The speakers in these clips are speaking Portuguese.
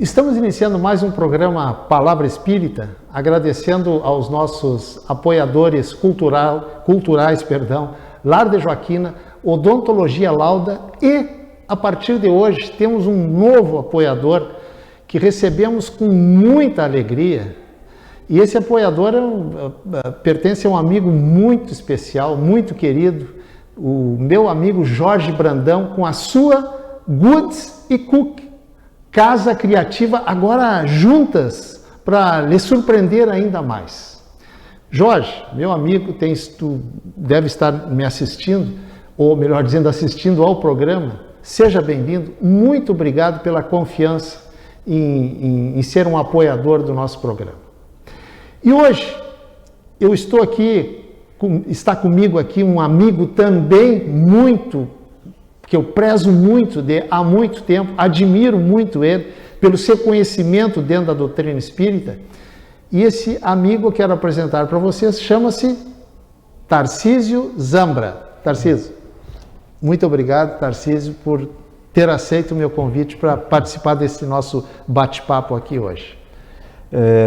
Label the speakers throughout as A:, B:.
A: Estamos iniciando mais um programa Palavra Espírita, agradecendo aos nossos apoiadores culturais, Lar de Joaquina, Odontologia Lauda e, a partir de hoje, temos um novo apoiador que recebemos com muita alegria. E esse apoiador pertence a um amigo muito especial, muito querido, o meu amigo Jorge Brandão, com a sua Goods e Cook, Casa Criativa, agora juntas, para lhe surpreender ainda mais. Jorge, meu amigo, tu deve estar me assistindo, ou melhor dizendo, assistindo ao programa. Seja bem-vindo, muito obrigado pela confiança em ser um apoiador do nosso programa. E hoje, eu estou aqui, está comigo aqui um amigo também que eu prezo muito há muito tempo, admiro muito ele, pelo seu conhecimento dentro da doutrina espírita. E esse amigo eu quero apresentar para vocês, chama-se Tarcísio Zambra. Tarcísio, muito obrigado, Tarcísio, por ter aceito o meu convite para participar desse nosso bate-papo aqui hoje.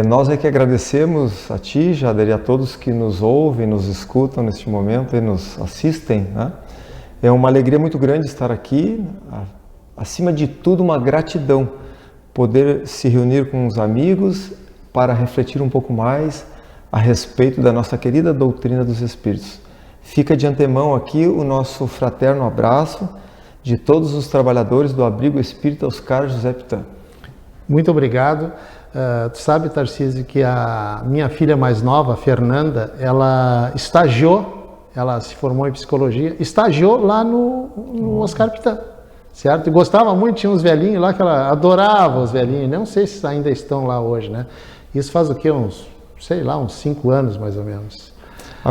B: Nós é que agradecemos a ti, Jader, e a todos que nos ouvem, nos escutam neste momento e nos assistem, né? É uma alegria muito grande estar aqui, acima de tudo uma gratidão, poder se reunir com os amigos para refletir um pouco mais a respeito da nossa querida doutrina dos Espíritos. Fica de antemão aqui o nosso fraterno abraço de todos os trabalhadores do Abrigo Espírita Oscar José Pitã.
A: Muito obrigado. Tu sabe, Tarcísio, que a minha filha mais nova, Fernanda, ela estagiou, ela se formou em psicologia, estagiou lá no Oscar Pitã, certo? E gostava muito, tinha uns velhinhos lá que ela adorava os velhinhos, não sei se ainda estão lá hoje, né? Isso faz o quê? Uns 5 anos mais ou menos.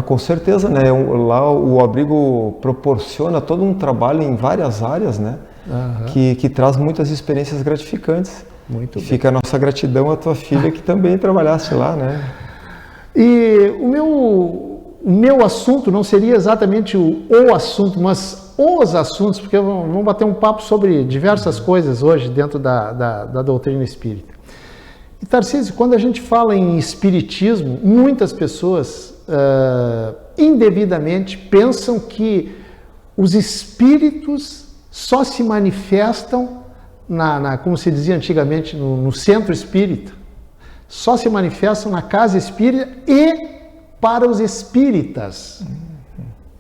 B: Com certeza, né? Lá o abrigo proporciona todo um trabalho em várias áreas, né? Uhum. Que traz muitas experiências gratificantes.
A: Muito bem.
B: Fica a nossa gratidão à tua filha que também trabalhaste lá, né?
A: E o meu assunto não seria exatamente o assunto, mas os assuntos, porque vamos bater um papo sobre diversas coisas hoje dentro da doutrina espírita. E, Tarcísio, quando a gente fala em espiritismo, muitas pessoas indevidamente pensam que os espíritos só se manifestam como se dizia antigamente, no centro espírita, só se manifestam na casa espírita e para os espíritas.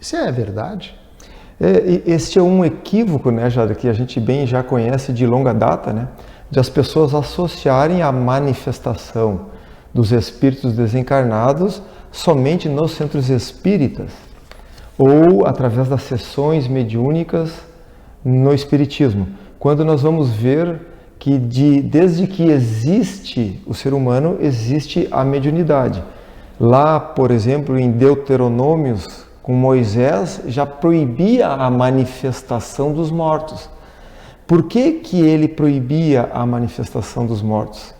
A: Isso é verdade?
B: Este é um equívoco, né, Jada, que a gente bem já conhece de longa data, né, de as pessoas associarem a manifestação dos espíritos desencarnados somente nos centros espíritas ou através das sessões mediúnicas no espiritismo. Quando nós vamos ver que desde que existe o ser humano, existe a mediunidade. Lá, por exemplo, em Deuteronômios, com Moisés, já proibia a manifestação dos mortos. Por que ele proibia a manifestação dos mortos?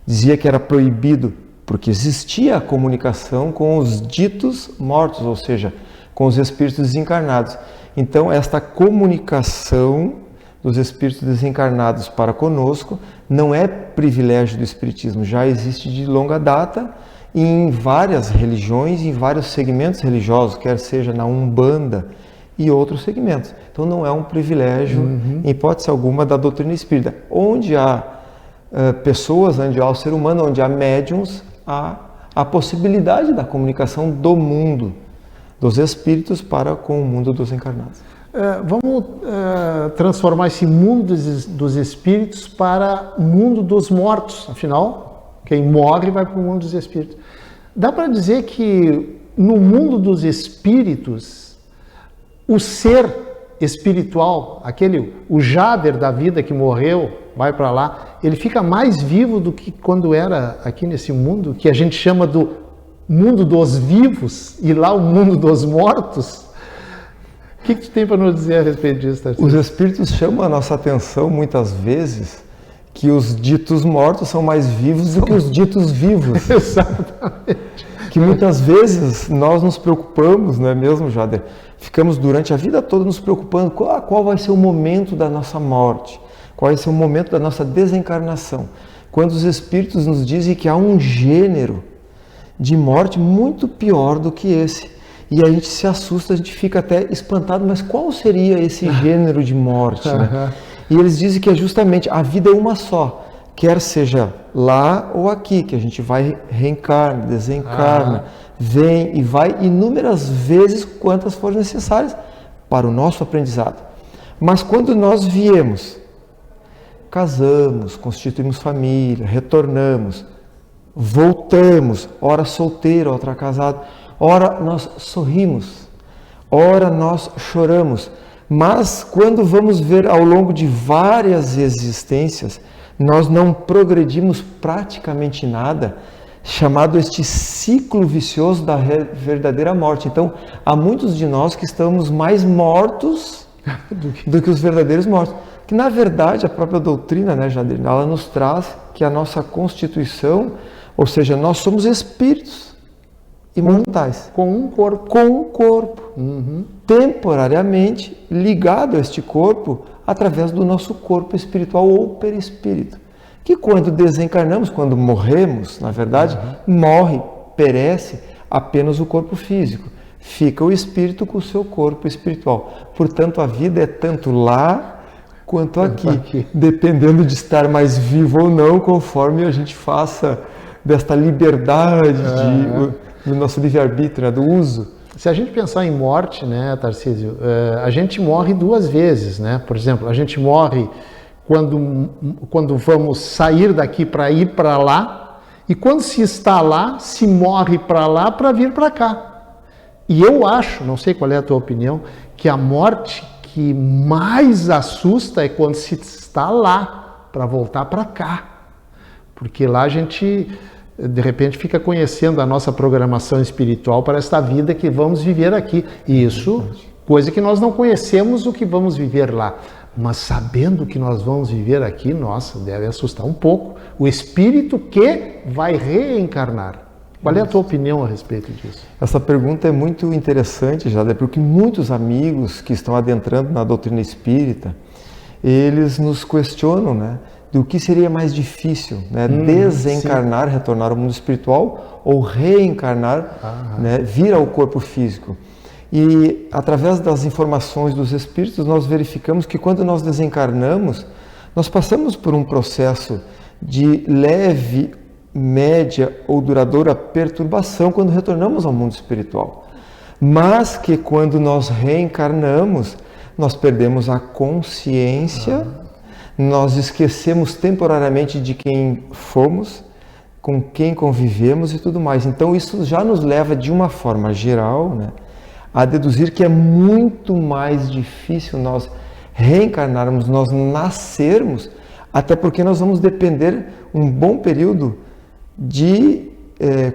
B: Dizia que era proibido porque existia a comunicação com os ditos mortos, ou seja, com os espíritos desencarnados. Então, esta comunicação dos espíritos desencarnados para conosco não é privilégio do espiritismo, já existe de longa data em várias religiões, em vários segmentos religiosos, quer seja na Umbanda e outros segmentos. Então não é um privilégio, em hipótese alguma, da doutrina espírita. Onde há pessoas, onde há o ser humano, onde há médiuns, há a possibilidade da comunicação do mundo, dos espíritos para com o mundo dos encarnados.
A: Vamos transformar esse mundo dos espíritos para o mundo dos mortos. Afinal, quem morre vai para o mundo dos espíritos. Dá para dizer que no mundo dos espíritos, o ser espiritual, o Jader da vida que morreu, vai para lá, ele fica mais vivo do que quando era aqui nesse mundo, que a gente chama do mundo dos vivos, e lá o mundo dos mortos. O que tu tem para nos dizer a respeito disso, Tarcísio?
B: Os espíritos chamam a nossa atenção muitas vezes que os ditos mortos são mais vivos do que os ditos vivos.
A: Exatamente.
B: Que muitas vezes nós nos preocupamos, não é mesmo, Jader? Ficamos durante a vida toda nos preocupando qual vai ser o momento da nossa morte, qual é o momento da nossa desencarnação. Quando os espíritos nos dizem que há um gênero de morte muito pior do que esse. E a gente se assusta, a gente fica até espantado, mas qual seria esse gênero de morte? Né? E eles dizem que é justamente a vida é uma só, quer seja lá ou aqui, que a gente vai reencarna, desencarna, vem e vai inúmeras vezes quantas forem necessárias para o nosso aprendizado. Mas quando nós viemos, casamos, constituímos família, retornamos, voltamos, ora solteiro, outra casado, ora nós sorrimos, ora nós choramos, mas quando vamos ver ao longo de várias existências, nós não progredimos praticamente nada, chamado este ciclo vicioso da verdadeira morte. Então, há muitos de nós que estamos mais mortos do que os verdadeiros mortos. Que na verdade a própria doutrina, né, Jader, ela nos traz que a nossa constituição, ou seja, nós somos espíritos imortais.
A: Com um corpo.
B: Com um corpo. Temporariamente ligado a este corpo através do nosso corpo espiritual ou perispírito. Que quando desencarnamos, quando morremos, na verdade, morre, perece apenas o corpo físico. Fica o espírito com o seu corpo espiritual. Portanto, a vida é tanto lá quanto aqui, dependendo de estar mais vivo ou não, conforme a gente faça desta liberdade do nosso livre-arbítrio, né, do uso.
A: Se a gente pensar em morte, né, Tarcísio, a gente morre duas vezes, né? Por exemplo, a gente morre quando vamos sair daqui para ir para lá, e quando se está lá, se morre para lá para vir para cá. E eu acho, não sei qual é a tua opinião, que a morte que mais assusta é quando se está lá para voltar para cá. Porque lá a gente, de repente, fica conhecendo a nossa programação espiritual para esta vida que vamos viver aqui. E isso, coisa que nós não conhecemos o que vamos viver lá. Mas sabendo que nós vamos viver aqui, nossa, deve assustar um pouco o espírito que vai reencarnar. Qual é a tua opinião a respeito disso?
B: Essa pergunta é muito interessante, Jader, porque muitos amigos que estão adentrando na doutrina espírita, eles nos questionam, né, do que seria mais difícil, né, desencarnar, sim, retornar ao mundo espiritual ou reencarnar, né, vir ao corpo físico. E através das informações dos espíritos, nós verificamos que quando nós desencarnamos, nós passamos por um processo de leve, média ou duradoura perturbação quando retornamos ao mundo espiritual. Mas que quando nós reencarnamos, nós perdemos a consciência, nós esquecemos temporariamente de quem fomos, com quem convivemos e tudo mais. Então isso já nos leva de uma forma geral, né, a deduzir que é muito mais difícil nós reencarnarmos, nós nascermos, até porque nós vamos depender um bom período de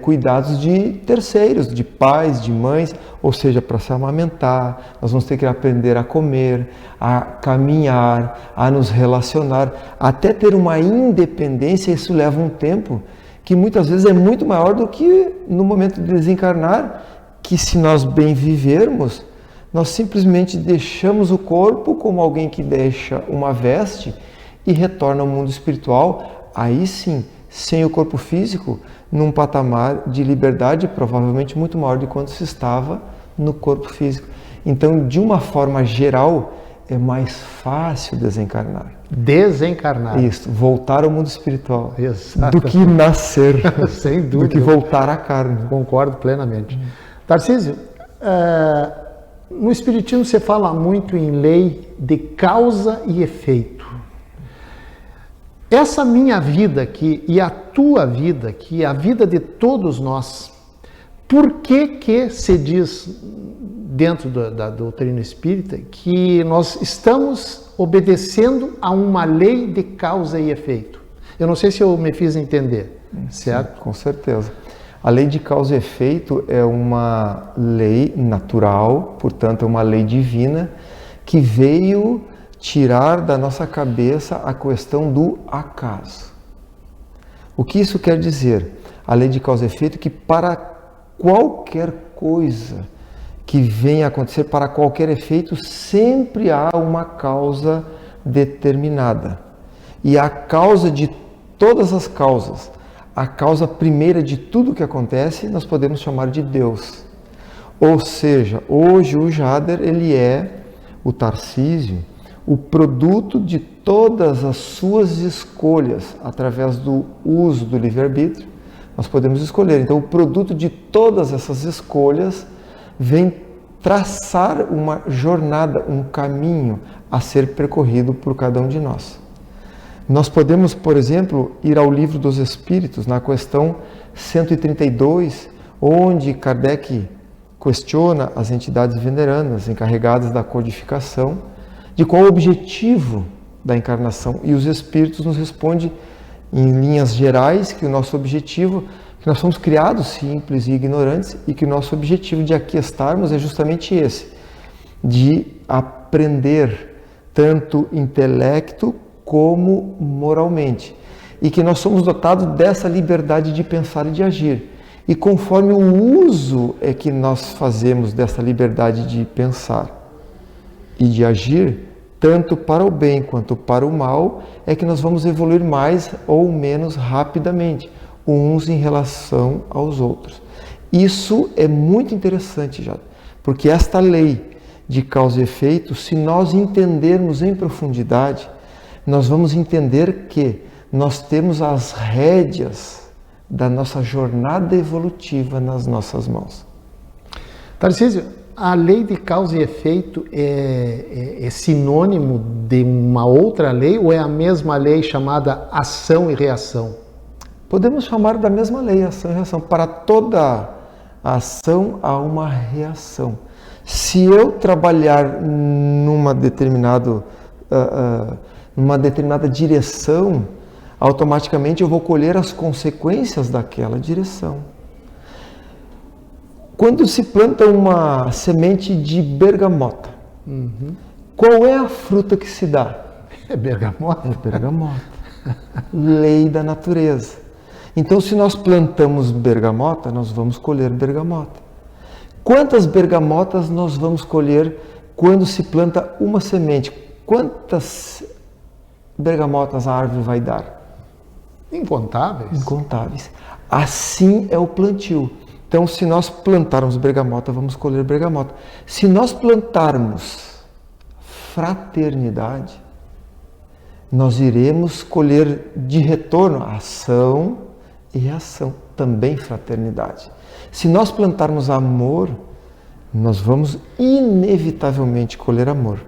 B: cuidados de terceiros, de pais, de mães, ou seja, para se amamentar, nós vamos ter que aprender a comer, a caminhar, a nos relacionar, até ter uma independência. Isso leva um tempo que muitas vezes é muito maior do que no momento de desencarnar, que se nós bem vivermos, nós simplesmente deixamos o corpo como alguém que deixa uma veste e retorna ao mundo espiritual, aí sim, sem o corpo físico, num patamar de liberdade provavelmente muito maior de quando se estava no corpo físico. Então, de uma forma geral, é mais fácil desencarnar.
A: Desencarnar.
B: Isso, voltar ao mundo espiritual.
A: Exato.
B: Do que nascer.
A: Sem dúvida.
B: Do que voltar à carne.
A: Concordo plenamente. Tarcísio, no Espiritismo você fala muito em lei de causa e efeito. Essa minha vida aqui e a tua vida aqui, a vida de todos nós, por que se diz dentro da doutrina espírita que nós estamos obedecendo a uma lei de causa e efeito? Eu não sei se eu me fiz entender, certo?
B: Sim, com certeza. A lei de causa e efeito é uma lei natural, portanto é uma lei divina, que veio tirar da nossa cabeça a questão do acaso. O que isso quer dizer? A lei de causa e efeito é que para qualquer coisa que venha a acontecer, para qualquer efeito, sempre há uma causa determinada. E a causa de todas as causas, a causa primeira de tudo que acontece, nós podemos chamar de Deus. Ou seja, hoje o Jader, ele é, o Tarcísio, o produto de todas as suas escolhas, através do uso do livre-arbítrio, nós podemos escolher. Então, o produto de todas essas escolhas vem traçar uma jornada, um caminho a ser percorrido por cada um de nós. Nós podemos, por exemplo, ir ao Livro dos Espíritos, na questão 132, onde Kardec questiona as entidades veneranas encarregadas da codificação, de qual o objetivo da encarnação, e os Espíritos nos respondem em linhas gerais que o nosso objetivo, que nós somos criados simples e ignorantes e que o nosso objetivo de aqui estarmos é justamente esse, de aprender tanto intelecto como moralmente, e que nós somos dotados dessa liberdade de pensar e de agir. E conforme o uso é que nós fazemos dessa liberdade de pensar e de agir, tanto para o bem quanto para o mal, é que nós vamos evoluir mais ou menos rapidamente, uns em relação aos outros. Isso é muito interessante, já, porque esta lei de causa e efeito, se nós entendermos em profundidade, nós vamos entender que nós temos as rédeas da nossa jornada evolutiva nas nossas mãos.
A: Tarcísio, a lei de causa e efeito é sinônimo de uma outra lei ou é a mesma lei chamada ação e reação?
B: Podemos chamar da mesma lei, ação e reação. Para toda ação há uma reação. Se eu trabalhar numa determinada direção, automaticamente eu vou colher as consequências daquela direção. Quando se planta uma semente de bergamota, qual é a fruta que se dá?
A: É bergamota?
B: É bergamota. Lei da natureza. Então, se nós plantamos bergamota, nós vamos colher bergamota. Quantas bergamotas nós vamos colher quando se planta uma semente? Quantas bergamotas a árvore vai dar?
A: Incontáveis.
B: Incontáveis. Assim é o plantio. Então, se nós plantarmos bergamota, vamos colher bergamota. Se nós plantarmos fraternidade, nós iremos colher de retorno ação e reação, também fraternidade. Se nós plantarmos amor, nós vamos inevitavelmente colher amor.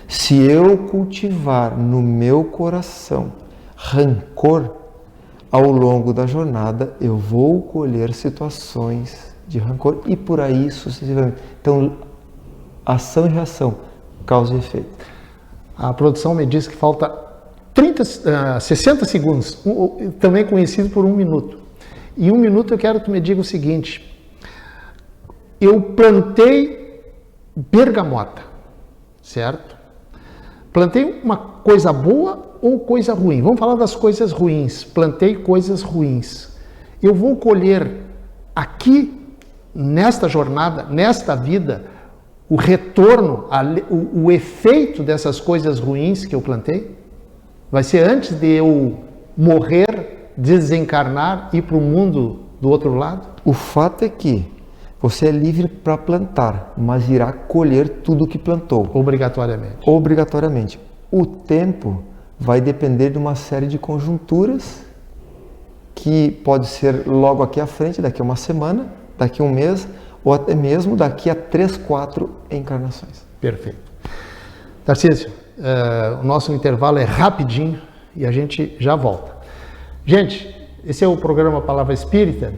B: Se eu cultivar no meu coração rancor, ao longo da jornada eu vou colher situações de rancor e por aí sucessivamente. Então, ação e reação, causa e efeito.
A: A produção me diz que falta 60 segundos, também conhecido por 1 minuto. Em 1 minuto eu quero que tu me diga o seguinte: eu plantei bergamota, certo? Plantei uma coisa boa ou coisa ruim? Vamos falar das coisas ruins. Plantei coisas ruins. Eu vou colher aqui, nesta jornada, nesta vida, o retorno, o efeito dessas coisas ruins que eu plantei? Vai ser antes de eu morrer, desencarnar, ir para o mundo do outro lado?
B: O fato é que você é livre para plantar, mas irá colher tudo o que plantou.
A: Obrigatoriamente.
B: Obrigatoriamente. O tempo vai depender de uma série de conjunturas que pode ser logo aqui à frente, daqui a uma semana, daqui a um mês, ou até mesmo daqui a 3, 4 encarnações.
A: Perfeito. Tarcísio, o nosso intervalo é rapidinho e a gente já volta. Gente, esse é o programa Palavra Espírita,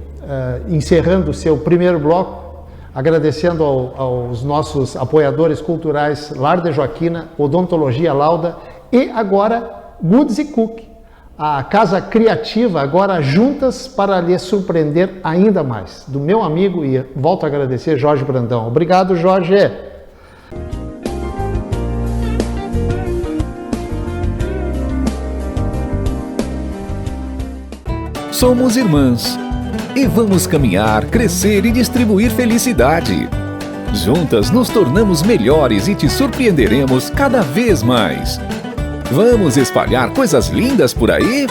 A: encerrando o seu primeiro bloco, agradecendo aos nossos apoiadores culturais Lar de Joaquina, Odontologia Lauda e agora Goods e Cook, a casa criativa, agora juntas para lhe surpreender ainda mais. Do meu amigo, e volto a agradecer, Jorge Brandão. Obrigado, Jorge.
C: Somos irmãs e vamos caminhar, crescer e distribuir felicidade. Juntas nos tornamos melhores e te surpreenderemos cada vez mais. Vamos espalhar coisas lindas por aí?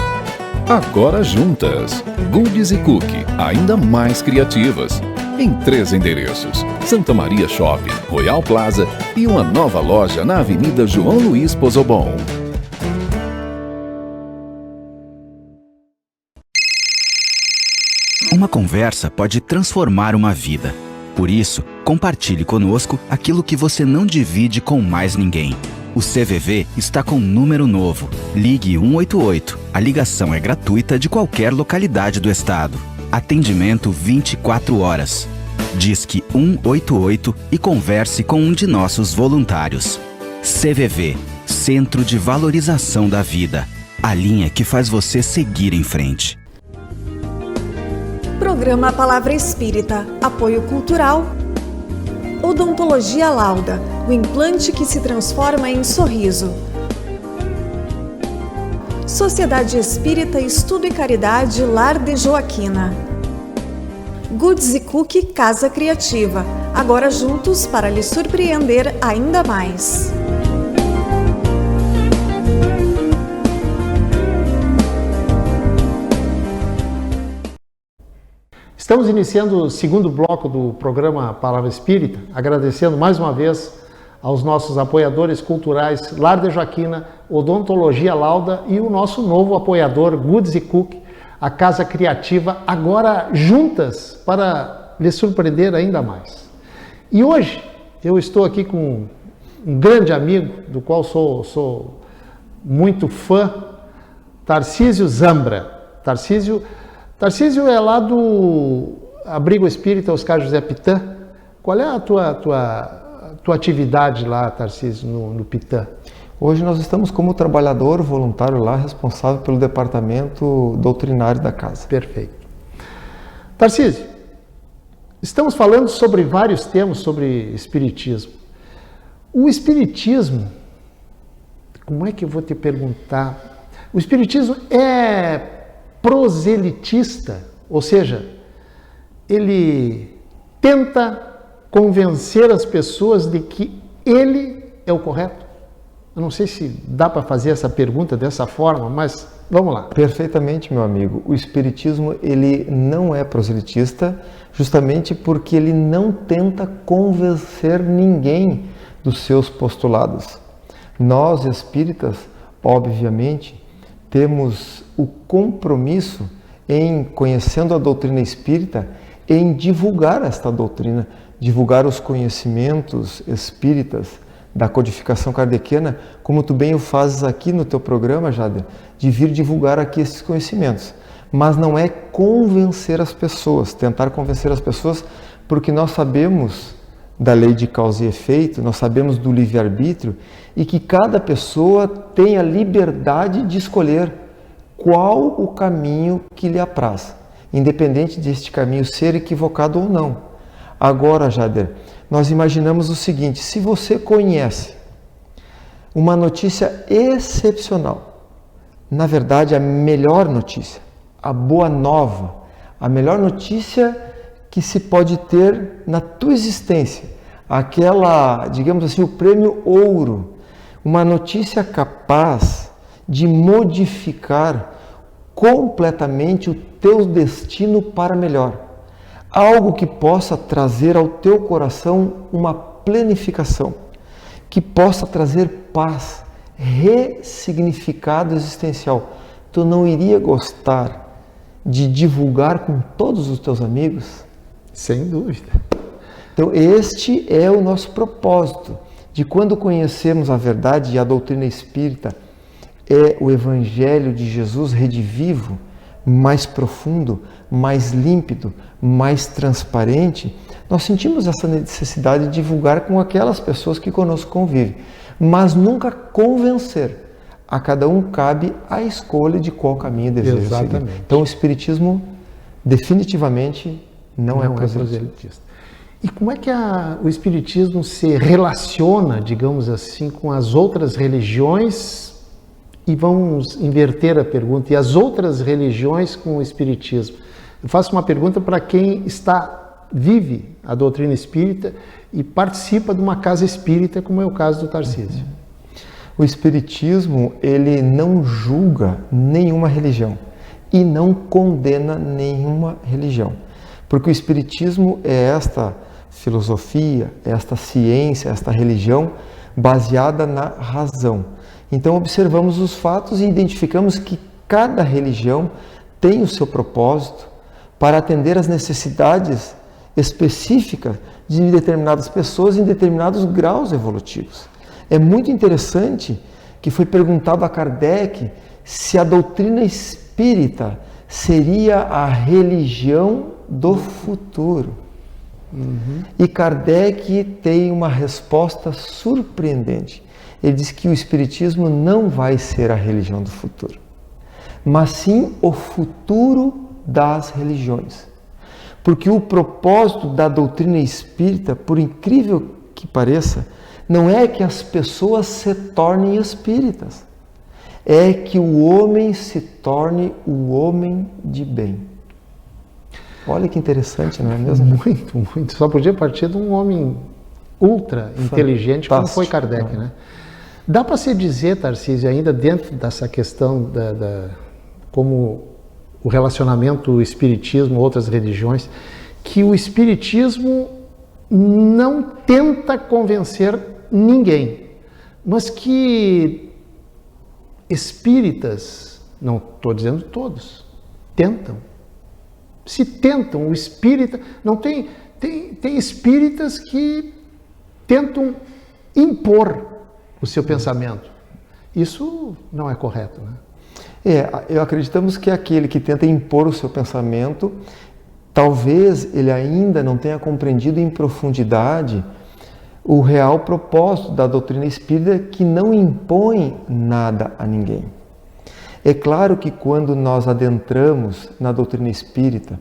C: Agora juntas. Goods e Cookie, ainda mais criativas. Em 3 endereços: Santa Maria Shopping, Royal Plaza e uma nova loja na Avenida João Luiz Pozobon.
D: Uma conversa pode transformar uma vida. Por isso, compartilhe conosco aquilo que você não divide com mais ninguém. O CVV está com um número novo. Ligue 188. A ligação é gratuita de qualquer localidade do estado. Atendimento 24 horas. Disque 188 e converse com um de nossos voluntários. CVV, Centro de Valorização da Vida. A linha que faz você seguir em frente.
E: Programa Palavra Espírita, apoio cultural. Odontologia Lauda, o implante que se transforma em sorriso. Sociedade Espírita Estudo e Caridade Lar de Joaquina. Goods e Cookie Casa Criativa, agora juntos para lhe surpreender ainda mais.
A: Estamos iniciando o segundo bloco do programa Palavra Espírita, agradecendo mais uma vez aos nossos apoiadores culturais Lar de Joaquina, Odontologia Lauda e o nosso novo apoiador Goods e Cookie, a Casa Criativa, agora juntas para lhe surpreender ainda mais. E hoje eu estou aqui com um grande amigo, do qual sou muito fã, Tarcísio Zambra. Tarcísio é lá do Abrigo Espírita Oscar José Pitã. Qual é a tua atividade lá, Tarcísio, no Pitã?
B: Hoje nós estamos como trabalhador voluntário lá, responsável pelo departamento doutrinário da casa.
A: Perfeito. Tarcísio, estamos falando sobre vários temas sobre espiritismo. O espiritismo, como é que eu vou te perguntar? O espiritismo é proselitista, ou seja, ele tenta convencer as pessoas de que ele é o correto? Eu não sei se dá para fazer essa pergunta dessa forma, mas vamos lá.
B: Perfeitamente, meu amigo. O espiritismo, ele não é proselitista, justamente porque ele não tenta convencer ninguém dos seus postulados. Nós, espíritas, obviamente, temos o compromisso em, conhecendo a doutrina espírita, em divulgar esta doutrina, divulgar os conhecimentos espíritas da codificação kardeciana, como tu bem o fazes aqui no teu programa, Jader, de vir divulgar aqui esses conhecimentos. Mas não é convencer as pessoas, tentar convencer as pessoas, porque nós sabemos da lei de causa e efeito, nós sabemos do livre-arbítrio e que cada pessoa tem a liberdade de escolher qual o caminho que lhe apraz, independente deste caminho ser equivocado ou não. Agora, Jader, nós imaginamos o seguinte: se você conhece uma notícia excepcional, na verdade a melhor notícia, a boa nova, a melhor notícia que se pode ter na tua existência, aquela, digamos assim, o prêmio ouro, uma notícia capaz de modificar completamente o teu destino para melhor. Algo que possa trazer ao teu coração uma planificação, que possa trazer paz, ressignificado existencial. Tu não iria gostar de divulgar com todos os teus amigos?
A: Sem dúvida.
B: Então, este é o nosso propósito, de quando conhecemos a verdade e a doutrina espírita, é o Evangelho de Jesus redivivo, mais profundo, mais límpido, mais transparente, nós sentimos essa necessidade de divulgar com aquelas pessoas que conosco convivem, mas nunca convencer. A cada um cabe a escolha de qual caminho deseja seguir. Então, o Espiritismo definitivamente não é proselitista.
A: E como é que o Espiritismo se relaciona, digamos assim, com as outras religiões? E vamos inverter a pergunta. E as outras religiões com o Espiritismo? Eu faço uma pergunta para quem vive a doutrina espírita e participa de uma casa espírita, como é o caso do Tarcísio.
B: O Espiritismo, ele não julga nenhuma religião e não condena nenhuma religião. Porque o Espiritismo é esta filosofia, é esta ciência, esta religião baseada na razão. Então observamos os fatos e identificamos que cada religião tem o seu propósito para atender às necessidades específicas de determinadas pessoas em determinados graus evolutivos. É muito interessante que foi perguntado a Kardec se a doutrina espírita seria a religião do futuro. E Kardec tem uma resposta surpreendente. Ele diz que o Espiritismo não vai ser a religião do futuro, mas sim o futuro das religiões. Porque o propósito da doutrina espírita, por incrível que pareça, não é que as pessoas se tornem espíritas, é que o homem se torne o homem de bem. Olha que interessante, não é mesmo?
A: Muito, muito. Só podia partir de um homem ultra inteligente como foi Kardec, né? Dá para se dizer, Tarcísio, ainda dentro dessa questão como o relacionamento espiritismo, outras religiões, que o espiritismo não tenta convencer ninguém, mas que espíritas, não estou dizendo todos, tentam. Se tentam, o espírita, não tem espíritas que tentam impor o seu pensamento. Isso não é correto, né?
B: Eu acreditamos que aquele que tenta impor o seu pensamento, talvez ele ainda não tenha compreendido em profundidade o real propósito da doutrina espírita, que não impõe nada a ninguém. É claro que quando nós adentramos na doutrina espírita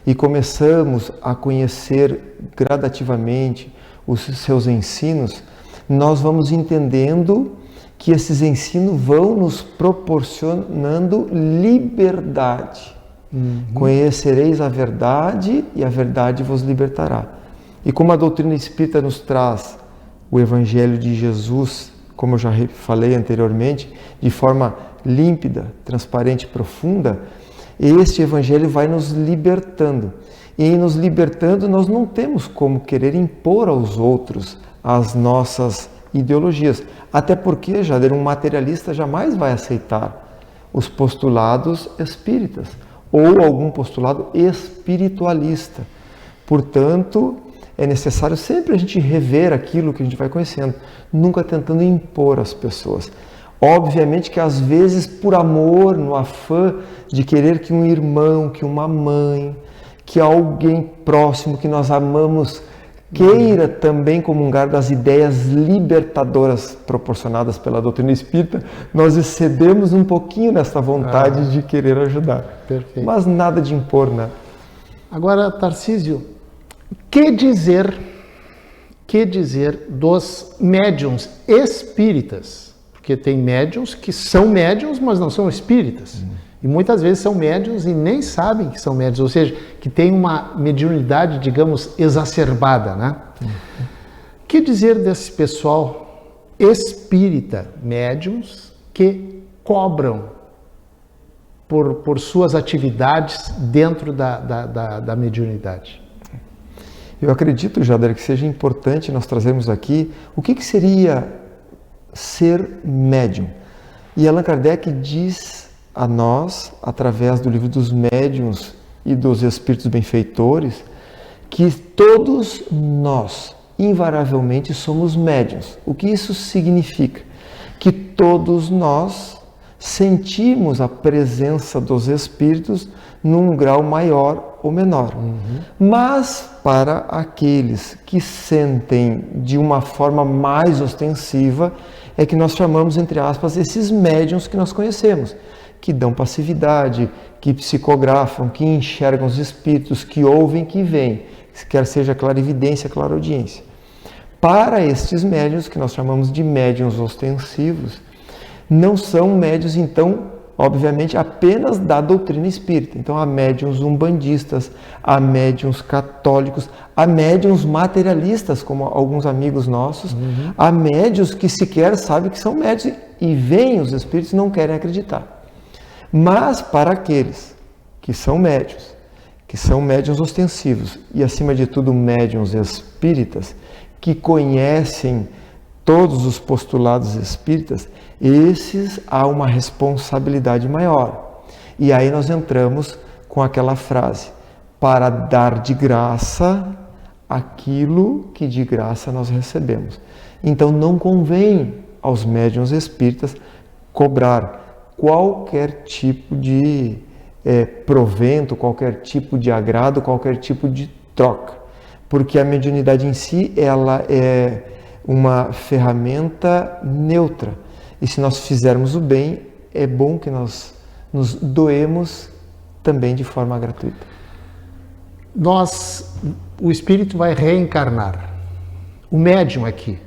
B: e começamos a conhecer gradativamente os seus ensinos, nós vamos entendendo que esses ensinos vão nos proporcionando liberdade. Conhecereis a verdade e a verdade vos libertará. E como a doutrina espírita nos traz o Evangelho de Jesus, como eu já falei anteriormente, de forma límpida, transparente e profunda, este Evangelho vai nos libertando. E em nos libertando, nós não temos como querer impor aos outros as nossas ideologias. Até porque, Jader, um materialista jamais vai aceitar os postulados espíritas ou algum postulado espiritualista. Portanto, é necessário sempre a gente rever aquilo que a gente vai conhecendo, nunca tentando impor às pessoas. Obviamente que às vezes por amor, no afã de querer que um irmão, que uma mãe, que alguém próximo que nós amamos queira também comungar das ideias libertadoras proporcionadas pela doutrina espírita, nós excedemos um pouquinho nessa vontade de querer ajudar.
A: Perfeito.
B: Mas nada de impor, né?
A: Agora, Tarcísio, que dizer dos médiuns espíritas? Porque tem médiuns que são médiuns, mas não são espíritas. E muitas vezes são médiuns e nem sabem que são médiuns, ou seja, que tem uma mediunidade, digamos, exacerbada, né? Que dizer desse pessoal espírita, médiuns, que cobram por suas atividades dentro da mediunidade?
B: Eu acredito, Jader, que seja importante nós trazermos aqui o que seria ser médium. E Allan Kardec diz a nós, através do livro dos médiuns e dos espíritos benfeitores, que todos nós, invariavelmente, somos médiuns. O que isso significa? Que todos nós sentimos a presença dos espíritos num grau maior ou menor. Mas para aqueles que sentem de uma forma mais ostensiva, é que nós chamamos, entre aspas, esses médiuns que nós conhecemos, que dão passividade, que psicografam, que enxergam os espíritos, que ouvem, que veem, quer seja clarividência, clareaudiência. Para estes médiuns, que nós chamamos de médiuns ostensivos, não são médiuns, então, obviamente, apenas da doutrina espírita. Então, há médiuns umbandistas, há médiuns católicos, há médiuns materialistas, como alguns amigos nossos, há médiuns que sequer sabem que são médiuns e veem os espíritos e não querem acreditar. Mas, para aqueles que são médiuns ostensivos e, acima de tudo, médiuns espíritas, que conhecem todos os postulados espíritas, esses há uma responsabilidade maior. E aí nós entramos com aquela frase: para dar de graça aquilo que de graça nós recebemos. Então não convém aos médiuns espíritas cobrar qualquer tipo de provento, qualquer tipo de agrado, qualquer tipo de troca, porque a mediunidade em si, ela é uma ferramenta neutra, e se nós fizermos o bem, é bom que nós nos doemos também de forma gratuita.
A: O espírito vai reencarnar. O médium aqui,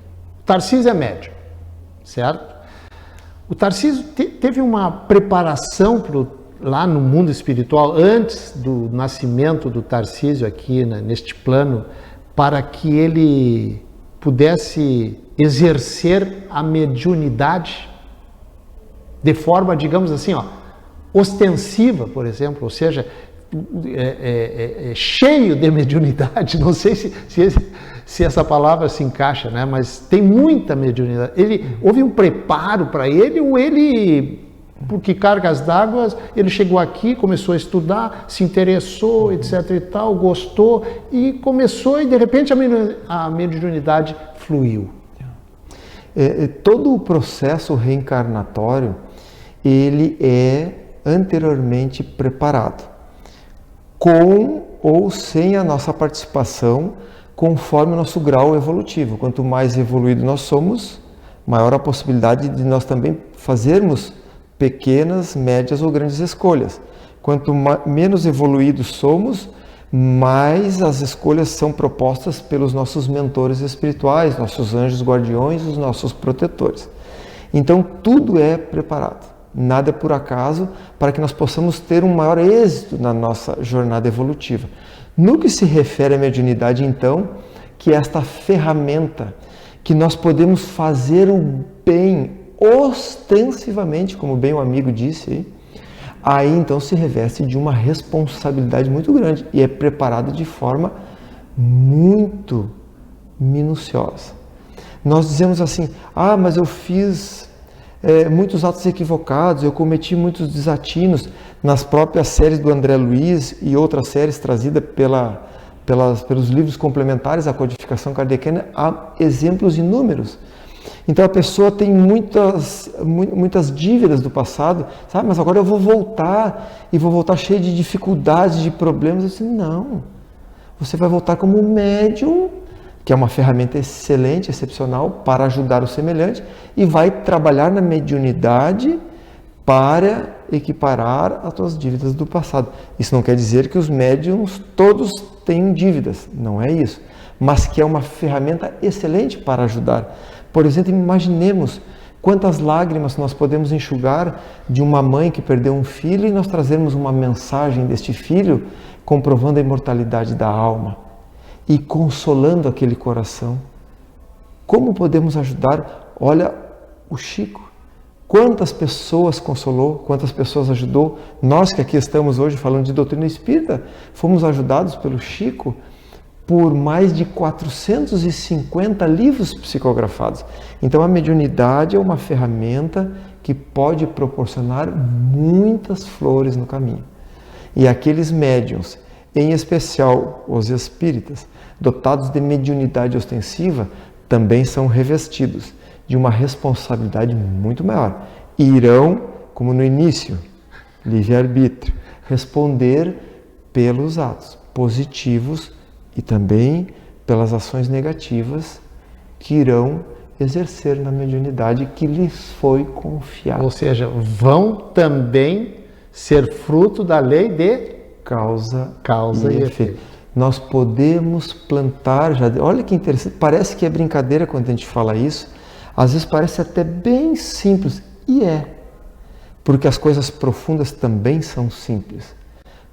A: o Tarcísio é médium, certo? O Tarcísio teve uma preparação lá no mundo espiritual, antes do nascimento do Tarcísio aqui, né, neste plano, para que ele pudesse exercer a mediunidade de forma, digamos assim, ostensiva, por exemplo, ou seja, cheio de mediunidade. Não sei se essa palavra se encaixa, né? Mas tem muita mediunidade. Houve um preparo para ele, ou ele, porque cargas d'água, ele chegou aqui, começou a estudar, se interessou, etc e tal, gostou, e começou, e de repente a mediunidade fluiu.
B: Todo o processo reencarnatório, ele é anteriormente preparado, com ou sem a nossa participação, conforme o nosso grau evolutivo. Quanto mais evoluído nós somos, maior a possibilidade de nós também fazermos pequenas, médias ou grandes escolhas. Quanto menos evoluídos somos, mais as escolhas são propostas pelos nossos mentores espirituais, nossos anjos guardiões, os nossos protetores. Então, tudo é preparado. Nada é por acaso, para que nós possamos ter um maior êxito na nossa jornada evolutiva. No que se refere à mediunidade, então, que é esta ferramenta que nós podemos fazer o bem ostensivamente, como bem o amigo disse, aí então se reveste de uma responsabilidade muito grande e é preparado de forma muito minuciosa. Nós dizemos assim: mas eu fiz muitos atos equivocados, eu cometi muitos desatinos. Nas próprias séries do André Luiz e outras séries trazidas pelos livros complementares à codificação kardeciana, há exemplos inúmeros. Então a pessoa tem muitas dívidas do passado, sabe? Mas agora eu vou voltar, e vou voltar cheio de dificuldades, de problemas. Eu disse: não, você vai voltar como médium, que é uma ferramenta excelente, excepcional para ajudar o semelhante, e vai trabalhar na mediunidade para equiparar as tuas dívidas do passado. Isso não quer dizer que os médiums todos tenham dívidas, não é isso, mas que é uma ferramenta excelente para ajudar. Por exemplo, imaginemos quantas lágrimas nós podemos enxugar de uma mãe que perdeu um filho, e nós trazermos uma mensagem deste filho comprovando a imortalidade da alma e consolando aquele coração. Como podemos ajudar? Olha o Chico. Quantas pessoas consolou, quantas pessoas ajudou. Nós que aqui estamos hoje falando de doutrina espírita, fomos ajudados pelo Chico por mais de 450 livros psicografados. Então a mediunidade é uma ferramenta que pode proporcionar muitas flores no caminho. E aqueles médiuns, em especial os espíritas, dotados de mediunidade ostensiva, também são revestidos de uma responsabilidade muito maior. E irão, como no início, livre-arbítrio, responder pelos atos positivos e também pelas ações negativas que irão exercer na mediunidade que lhes foi confiada.
A: Ou seja, vão também ser fruto da lei de causa e efeito.
B: Nós podemos plantar, olha que interessante, parece que é brincadeira quando a gente fala isso, às vezes parece até bem simples, e é. porque as coisas profundas também são simples.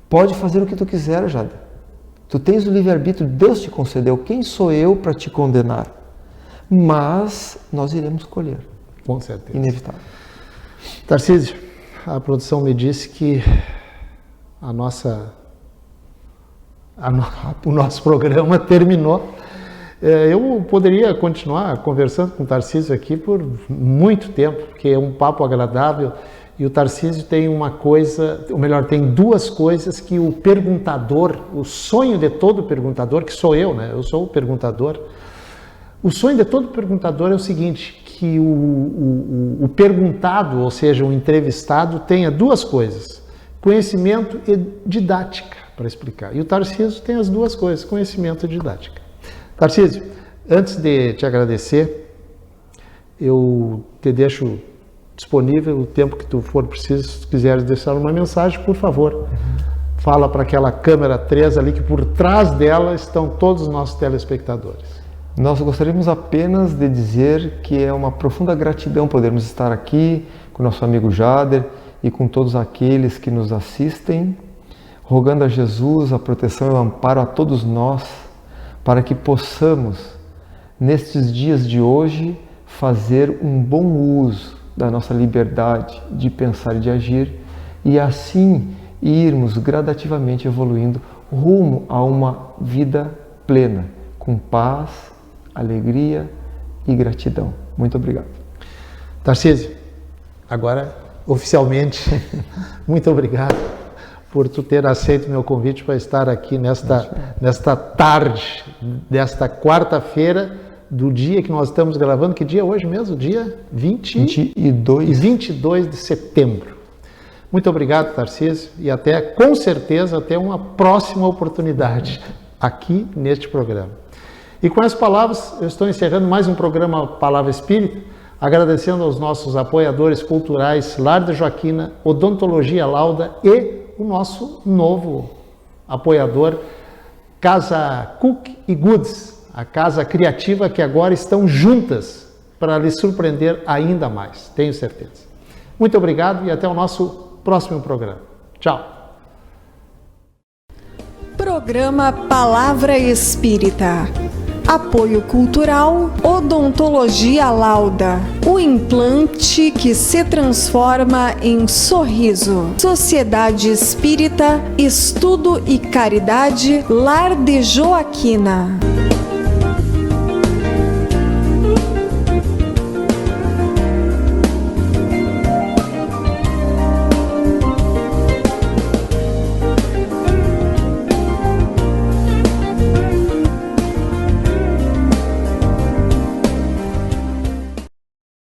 B: Pode fazer o que tu quiser, Jada. Tu tens o livre-arbítrio, Deus te concedeu. Quem sou eu para te condenar? Mas nós iremos colher.
A: Com certeza.
B: Inevitável.
A: Tarcísio, a produção me disse que o nosso programa terminou. Eu poderia continuar conversando com o Tarcísio aqui por muito tempo, porque é um papo agradável, e o Tarcísio tem uma coisa, ou melhor, tem duas coisas que o perguntador, o sonho de todo perguntador, que sou eu, né? Eu sou o perguntador. O sonho de todo perguntador é o seguinte, que o perguntado, ou seja, o entrevistado, tenha duas coisas, conhecimento e didática para explicar. E o Tarcísio tem as duas coisas, conhecimento e didática. Tarcísio, antes de te agradecer, eu te deixo disponível o tempo que tu for preciso. Se quiseres deixar uma mensagem, por favor, fala para aquela câmera 3 ali, que por trás dela estão todos os nossos telespectadores.
B: Nós gostaríamos apenas de dizer que é uma profunda gratidão podermos estar aqui com nosso amigo Jader e com todos aqueles que nos assistem, rogando a Jesus a proteção e o amparo a todos nós, para que possamos, nestes dias de hoje, fazer um bom uso da nossa liberdade de pensar e de agir, e assim irmos gradativamente evoluindo rumo a uma vida plena, com paz, alegria e gratidão. Muito obrigado.
A: Tarcísio, agora oficialmente, muito obrigado por tu ter aceito o meu convite para estar aqui nesta tarde, desta quarta-feira, do dia que nós estamos gravando. Que dia é hoje mesmo? Dia 22 de setembro. Muito obrigado, Tarcísio, e até, com certeza, até uma próxima oportunidade aqui neste programa. E com essas palavras, eu estou encerrando mais um programa Palavra Espírita, agradecendo aos nossos apoiadores culturais Lar de Joaquina, Odontologia Lauda e o nosso novo apoiador, Casa Cook e Goods, a casa criativa que agora estão juntas para lhe surpreender ainda mais, tenho certeza. Muito obrigado e até o nosso próximo programa. Tchau.
E: Programa Palavra Espírita. Apoio Cultural Odontologia Lauda. O implante que se transforma em sorriso. Sociedade Espírita Estudo e Caridade Lar de Joaquina.